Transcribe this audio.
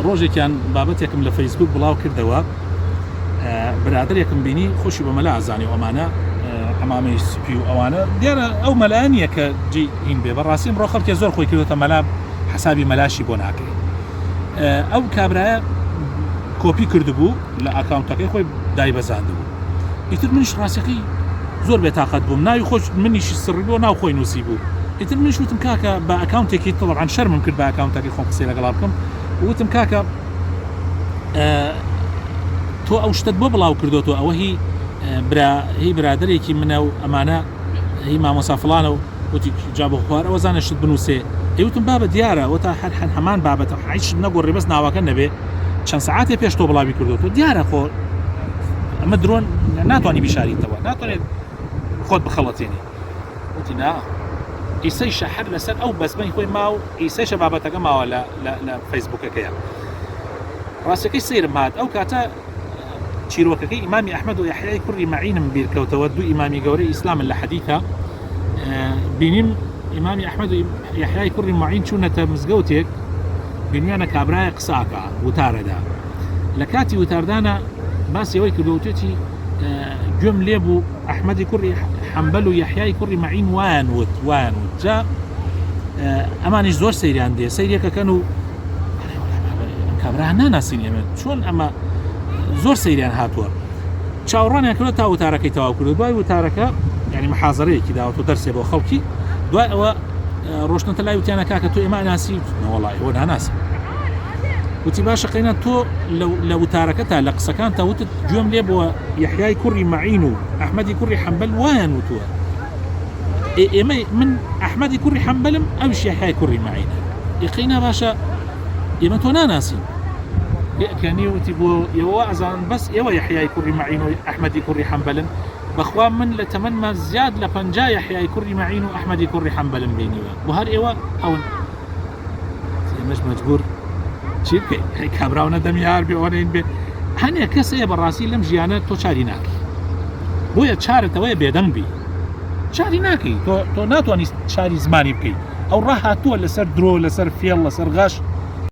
ڕۆژێکیان بابەتێکم لە فەیسبوک بڵاو کردەوە برادێکم بینی خۆشی بە مەلا ئازانی ئەمانە ئەمامەی سپی و ئەوانە دیارە ئەو مەلایانیە کە جی هین بێ بەڕاستی ڕۆ خەڵکی زۆر خۆی کردوتە مەلا حسابی مەلاشی بۆ ناکەی ئەو کابرایە کۆپی کردبوو لە ئاکاونتەکەی خۆی دایبەزاندبوو ئیتر منیش ڕاستەکەی زۆر بێتاقەت بووم ناوی خۆش منیشی سڕی بۆ ناو خۆی نووسی بوو ئیتر منیش وتم کاکە بە ئەکاونتێکی تەڵەبعاً شەرمم کرد بە ئەکاونتەکەی خۆم قسەی لەگەڵا بکەم وتم کاکە تۆ ئەو شتت بۆ بڵاو کردوتەوە ئەوە هی برادێکی منە و ئەمانە هی مامۆسا فڵانە و وتی جا بۆ خوار ئەوە زانە شت بنووسێ ئەیوتم بابە دیارە وتا هەر هەمان بابەتە هیچ نەگۆڕێ بەس ناوەکە نەبێ چەند سەعاتێ پێش تۆ بڵاوی کردوتەوە دیارە خۆ ئەمە درۆن ناتوانانی بیشاریتەوە ناتوانێت خۆت بخەڵەتێنی وتی نا ئیسەی شەحر لەسەر ئەو بەزمەی خۆی ماو ئیسەیشە بابەتەکە ماوە لە فەیسبوکەکەیە ڕاستەکەی سەیرم هات ئەو کاتە چیرۆکەکەی ئیمامی ئەحمەد و یەحیای کوڕی مەعینم بیرکەوتەوە دوو ئیمامی گەورەی ئیسلامن لە حەدیثە بینیم ئیمامی ئەحمەد و یەحیای کوڕی مەعین چوونەتە مزگەوتێک بینیانە کابرایە قساکە وتارەدا لە کاتی وتاردانە باسی ئەوەی کردووتێتی گوێم لێ بوو ئەحمەدی کوڕی حەنبەل و یەحیای کوڕی مەعین وایان وت جا ئەمانیش زۆر سەیریان دێ سەیرێکەکەن و کابرا ناناسین ئێمە چۆن ئەمە زۆر سەیریان هاتووە چاوەڕوانیان کردو تا وتارەکەی تەواو کردو دوای وتارەکە یعنی محازەرەیەکی داوەتەوە دەرسێ بۆ خەڵکی دوای ئەوە ڕۆشتنتە لای وتیانە کاکە تۆ ئێمە ناسی نەوەڵای ئەوە ناناسی وتی باشە قەینە تۆ لە وتارەکەتا لە قسەکانتە وتت گوێم لێ بووە یەحیای کوڕی مەعین و ئەحمەدی کوڕی حەنبەل وایان وتووە ئێمە من ئەحمەدی کوڕی حەنبەلم ئەوش یەحیای کوڕی مەعینە قەینە باشە ئێمە تۆ ناناسین کەنی وتی بۆ ئێوە ئەزان بەس ئێوە یەحیای کوڕی مەعین و ئەحمەدی کوڕی حەنبەلن بەخوا من لە تەمەنما زیاد لە 50 یەحیای کوڕی مەعین و ئەحمەدی کوڕی حەنبەلم بینیوە بۆ هەر ئێوە ئەون ئێمەش مەجبور چی بکەین کابراو نەدەم یار بێ ئەوەنین بێ هەنێ کەسەیە بەڕاستی لەم ژیانە تۆ چاری ناکەی بۆیە چارتەوەیە بێدەنگ بی چاری ناکەی تۆ ناتوانانی چاری زمانی بکەیت ئەو ڕاهاتووە لەسەر درۆ لەسەر فێڵ لەسەر غەش